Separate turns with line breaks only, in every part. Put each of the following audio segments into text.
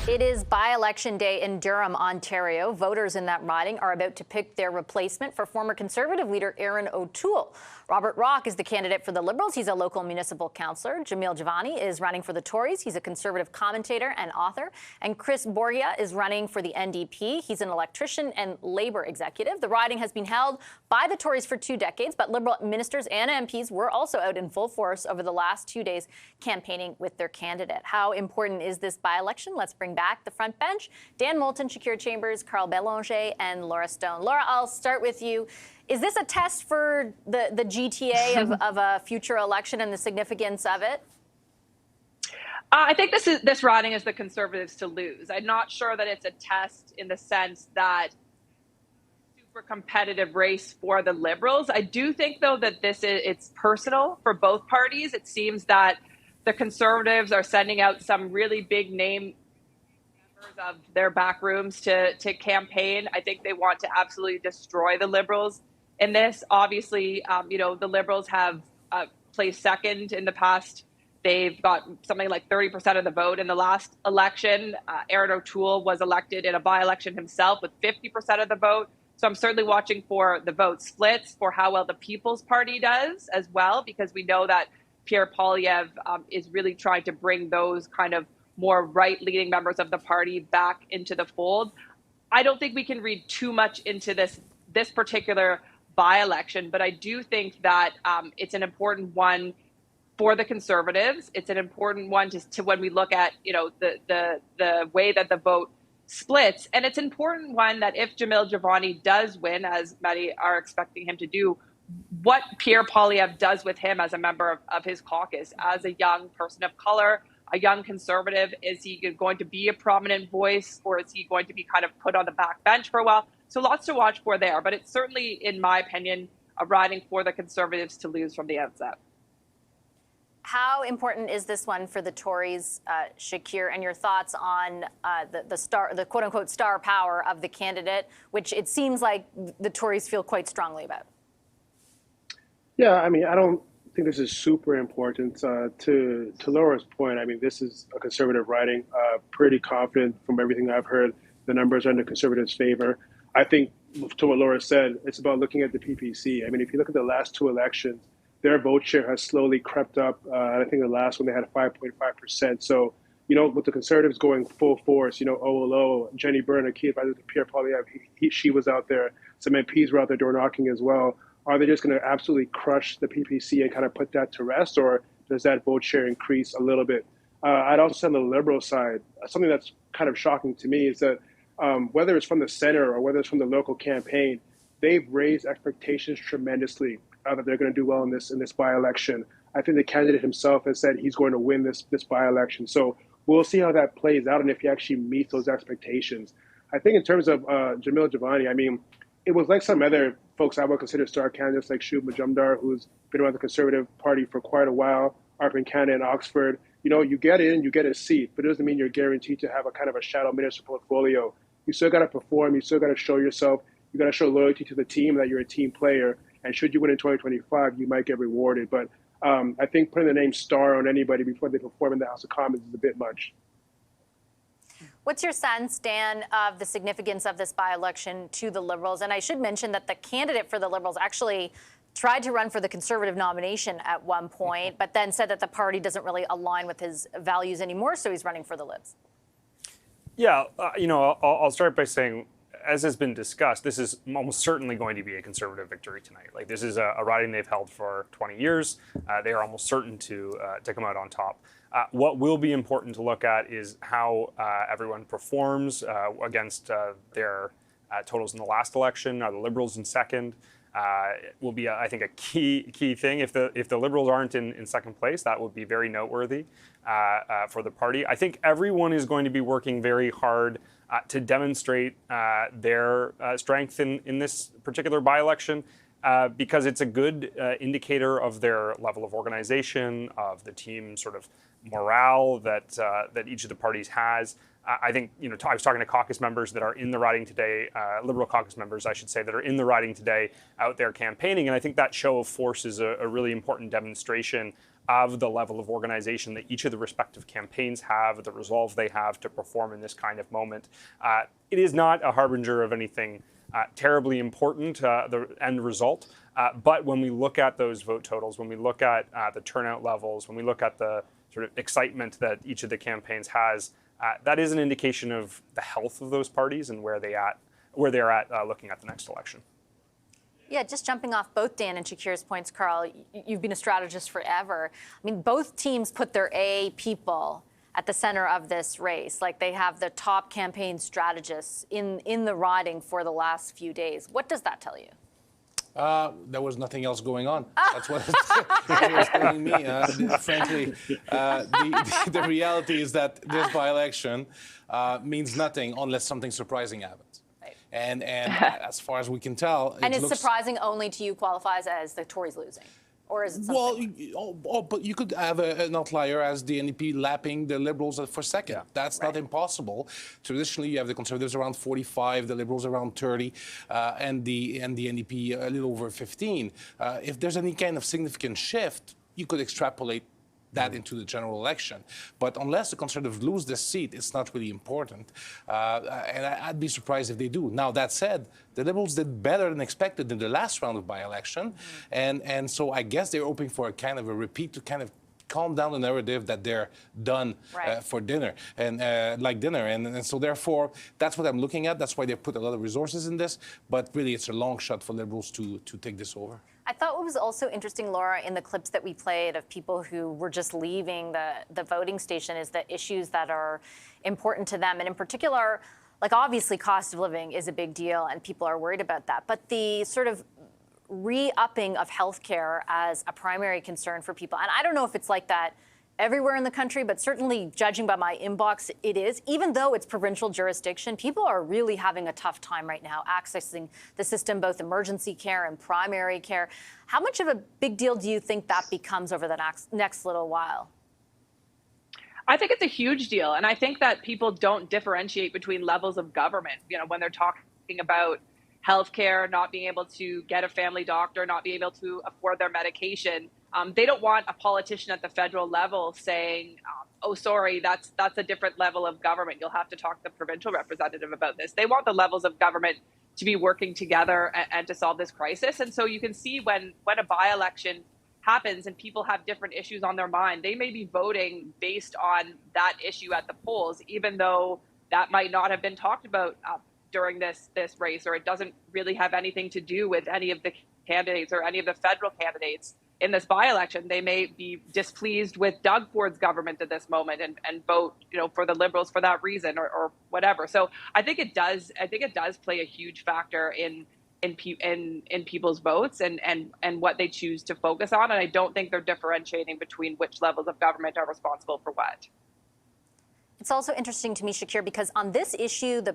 It is by-election day in Durham, Ontario. Voters in that riding are about to pick their replacement for former Conservative leader Erin O'Toole. Robert Rock is the candidate for the Liberals. He's a local municipal councillor. Jamil Javani is running for the Tories. He's a Conservative commentator and author. And Chris Borgia is running for the NDP. He's an electrician and Labour executive. The riding has been held by the Tories for 2 decades, but Liberal ministers and MPs were also out in full force over the last 2 days campaigning with their candidate. How important is this by-election? Let's bring back the front bench. Dan Moulton, Shakir Chambers, Carl Belanger, and Laura Stone. Laura, I'll start with you. Is this a test for the GTA of a future election and the significance of it?
I think this riding is the Conservatives to lose. I'm not sure that it's a test in the sense that super competitive race for the Liberals. I do think, though, that it's personal for both parties. It seems that the Conservatives are sending out some really big name of their back rooms to campaign. I think they want to absolutely destroy the Liberals in this. Obviously, the Liberals have placed second in the past. They've got something like 30% of the vote in the last election. Erin O'Toole was elected in a by-election himself with 50% of the vote. So I'm certainly watching for the vote splits, for how well the People's Party does as well, because we know that Pierre Poilievre is really trying to bring those kind of more right-leaning members of the party back into the fold. I don't think we can read too much into this particular by-election, but I do think that it's an important one for the Conservatives. It's an important one to when we look at the way that the vote splits, and it's an important one that if Jamil Javani does win, as many are expecting him to do, what Pierre Poilievre does with him as a member of his caucus, as a young person of color, a young Conservative. Is he going to be a prominent voice, or is he going to be kind of put on the back bench for a while? So lots to watch for there. But it's certainly, in my opinion, a riding for the Conservatives to lose from the outset.
How important is this one for the Tories, Shakir, and your thoughts on the quote-unquote star power of the candidate, which it seems like the Tories feel quite strongly about?
Yeah, I mean, I don't think this is super important. To Laura's point, I mean, this is a Conservative riding. Pretty confident from everything I've heard. The numbers are in the Conservatives' favor. I think, to what Laura said, it's about looking at the PPC. I mean, if you look at the last 2 elections, their vote share has slowly crept up. I think the last one they had 5.5%. So, with the Conservatives going full force, OLO, Jenny Byrne, key advisor to Pierre Poilievre, she was out there. Some MPs were out there door knocking as well. Are they just going to absolutely crush the PPC and kind of put that to rest, or does that vote share increase a little bit? I'd also say on the Liberal side, something that's kind of shocking to me is that whether it's from the center or whether it's from the local campaign, they've raised expectations tremendously that they're going to do well in this by-election. I think the candidate himself has said he's going to win this by-election. So we'll see how that plays out and if he actually meets those expectations. I think in terms of Jamil Javani, I mean, it was like some other folks I would consider star candidates like Shub Majumdar, who's been around the Conservative Party for quite a while, up in Canada and Oxford. You get in, you get a seat, but it doesn't mean you're guaranteed to have a kind of a shadow minister portfolio. You still got to perform. You still got to show yourself. You got to show loyalty to the team, that you're a team player. And should you win in 2025, you might get rewarded. But I think putting the name star on anybody before they perform in the House of Commons is a bit much.
What's your sense, Dan, of the significance of this by-election to the Liberals? And I should mention that the candidate for the Liberals actually tried to run for the Conservative nomination at one point, but then said that the party doesn't really align with his values anymore, so he's running for the Libs.
Yeah, I'll start by saying, as has been discussed, this is almost certainly going to be a Conservative victory tonight. Like, this is a riding they've held for 20 years. They are almost certain to come out on top. What will be important to look at is how everyone performs against their totals in the last election. Are the Liberals in second? Will be, I think, a key thing. If the Liberals aren't in second place, that would be very noteworthy for the party. I think everyone is going to be working very hard to demonstrate their strength in this particular by-election, because it's a good indicator of their level of organization, of the team sort of morale that each of the parties has. I think, I was talking to caucus members that are in the riding today, Liberal caucus members, I should say, that are in the riding today out there campaigning. And I think that show of force is a really important demonstration of the level of organization that each of the respective campaigns have, the resolve they have to perform in this kind of moment. It is not a harbinger of anything terribly important, the end result. But when we look at those vote totals, when we look at the turnout levels, when we look at the sort of excitement that each of the campaigns has, that is an indication of the health of those parties and where they're at looking at the next election.
Yeah, just jumping off both Dan and Shakir's points, Carl, you've been a strategist forever. I mean, both teams put their A people at the center of this race. Like, they have the top campaign strategists in the riding for the last few days. What does that tell you?
There was nothing else going on. That's what it's telling me. Frankly, the reality is that this by-election means nothing unless something surprising happens. And as far as we can tell,
and it's surprising only to you qualifies as the Tories losing, or is it something?
Well, but you could have an outlier as the NDP lapping the Liberals for second. Yeah. That's not impossible. Traditionally, you have the Conservatives around 45, the Liberals around 30, and the NDP a little over 15. If there's any kind of significant shift, you could extrapolate that into the general election. But unless the Conservatives lose this seat, it's not really important. And I'd be surprised if they do. Now, that said, the Liberals did better than expected in the last round of by-election. And so I guess they're hoping for a kind of a repeat to kind of calm down the narrative that they're done for dinner and like dinner. And so therefore, that's what I'm looking at. That's why they put a lot of resources in this. But really, it's a long shot for Liberals to take this over.
I thought what was also interesting, Laura, in the clips that we played of people who were just leaving the voting station is the issues that are important to them. And in particular, like, obviously cost of living is a big deal and people are worried about that. But the sort of re-upping of healthcare as a primary concern for people. And I don't know if it's like that everywhere in the country, but certainly judging by my inbox, it is. Even though it's provincial jurisdiction, people are really having a tough time right now accessing the system, both emergency care and primary care. How much of a big deal do you think that becomes over the next little while?
I think it's a huge deal. And I think that people don't differentiate between levels of government, when they're talking about healthcare, not being able to get a family doctor, not being able to afford their medication. They don't want a politician at the federal level saying, oh, sorry, that's a different level of government. You'll have to talk to the provincial representative about this. They want the levels of government to be working together and to solve this crisis. And so you can see when a by-election happens and people have different issues on their mind, they may be voting based on that issue at the polls, even though that might not have been talked about during this race, or it doesn't really have anything to do with any of the candidates or any of the federal candidates in this by-election. They may be displeased with Doug Ford's government at this moment and vote, for the Liberals for that reason or whatever. So I think it does play a huge factor in people's votes and what they choose to focus on. And I don't think they're differentiating between which levels of government are responsible for what.
It's also interesting to me, Shakir, because on this issue, the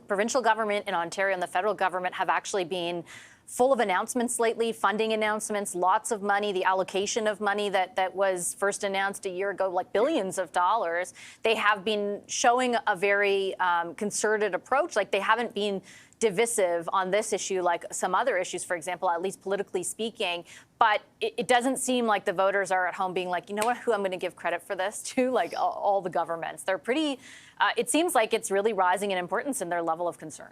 provincial government in Ontario and the federal government have actually been full of announcements lately, funding announcements, lots of money, the allocation of money that was first announced a year ago, like billions of dollars. They have been showing a very concerted approach. Like, they haven't been divisive on this issue like some other issues, for example, at least politically speaking. But it doesn't seem like the voters are at home being like, you know what, who I'm going to give credit for this to, like all the governments. They're pretty, it seems like it's really rising in importance in their level of concern.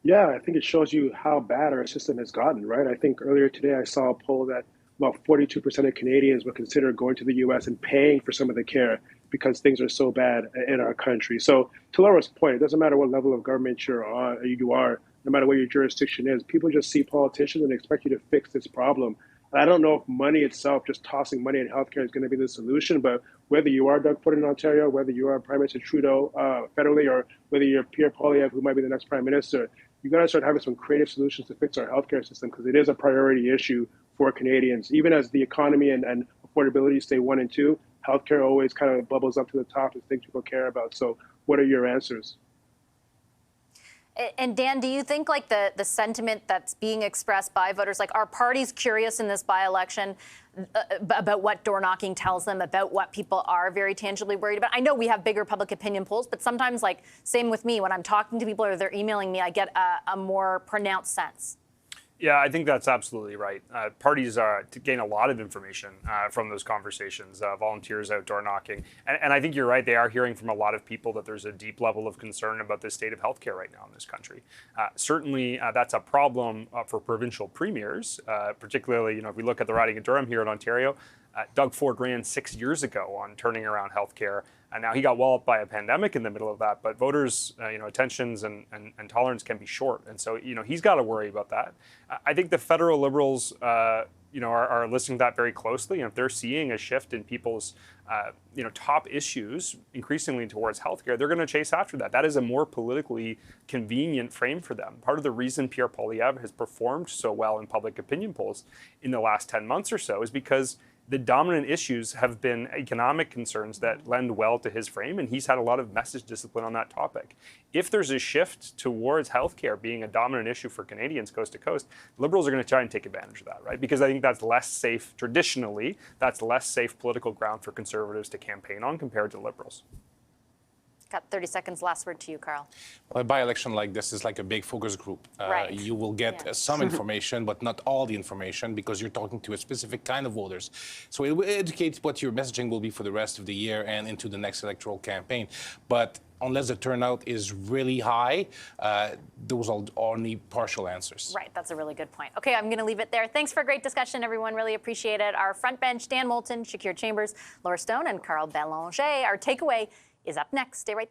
Yeah, I think it shows you how bad our system has gotten, right? I think earlier today I saw a poll that about 42% of Canadians would consider going to the U.S. and paying for some of the care because things are so bad in our country. So to Laura's point, it doesn't matter what level of government you are, no matter what your jurisdiction is, people just see politicians and expect you to fix this problem. And I don't know if money itself, just tossing money at healthcare, is going to be the solution, but whether you are Doug Ford in Ontario, whether you are Prime Minister Trudeau federally, or whether you're Pierre Poilievre, who might be the next Prime Minister, you got to start having some creative solutions to fix our healthcare system, because it is a priority issue for Canadians. Even as the economy and affordability stay 1 and 2, healthcare always kind of bubbles up to the top as things people care about. So what are your answers?
And Dan, do you think like the sentiment that's being expressed by voters, like, are parties curious in this by-election about what door knocking tells them, about what people are very tangibly worried about? I know we have bigger public opinion polls, but sometimes, like, same with me, when I'm talking to people or they're emailing me, I get a more pronounced sense.
Yeah, I think that's absolutely right. Parties to gain a lot of information from those conversations, volunteers out door knocking. And I think you're right. They are hearing from a lot of people that there's a deep level of concern about the state of healthcare right now in this country. Certainly, that's a problem for provincial premiers, particularly, if we look at the riding in Durham here in Ontario. Doug Ford ran 6 years ago on turning around healthcare. And now he got walloped by a pandemic in the middle of that. But voters, attentions and tolerance can be short. And so, he's got to worry about that. I think the federal Liberals, are listening to that very closely. And if they're seeing a shift in people's, top issues increasingly towards healthcare, they're going to chase after that. That is a more politically convenient frame for them. Part of the reason Pierre Poilievre has performed so well in public opinion polls in the last 10 months or so is because the dominant issues have been economic concerns that lend well to his frame, and he's had a lot of message discipline on that topic. If there's a shift towards healthcare being a dominant issue for Canadians coast to coast, Liberals are going to try and take advantage of that, right? Because I think that's less safe, traditionally, that's less safe political ground for Conservatives to campaign on compared to Liberals.
Got 30 seconds. Last word to you, Carl.
Well, a by-election like this is like a big focus group.
Right.
You will get some information, but not all the information because you're talking to a specific kind of voters. So it will educate what your messaging will be for the rest of the year and into the next electoral campaign. But unless the turnout is really high, those are only partial answers.
Right, that's a really good point. Okay, I'm going to leave it there. Thanks for a great discussion, everyone. Really appreciate it. Our front bench, Dan Moulton, Shakir Chambers, Laura Stone, and Carl Bélanger. Our takeaway is up next. Stay right there.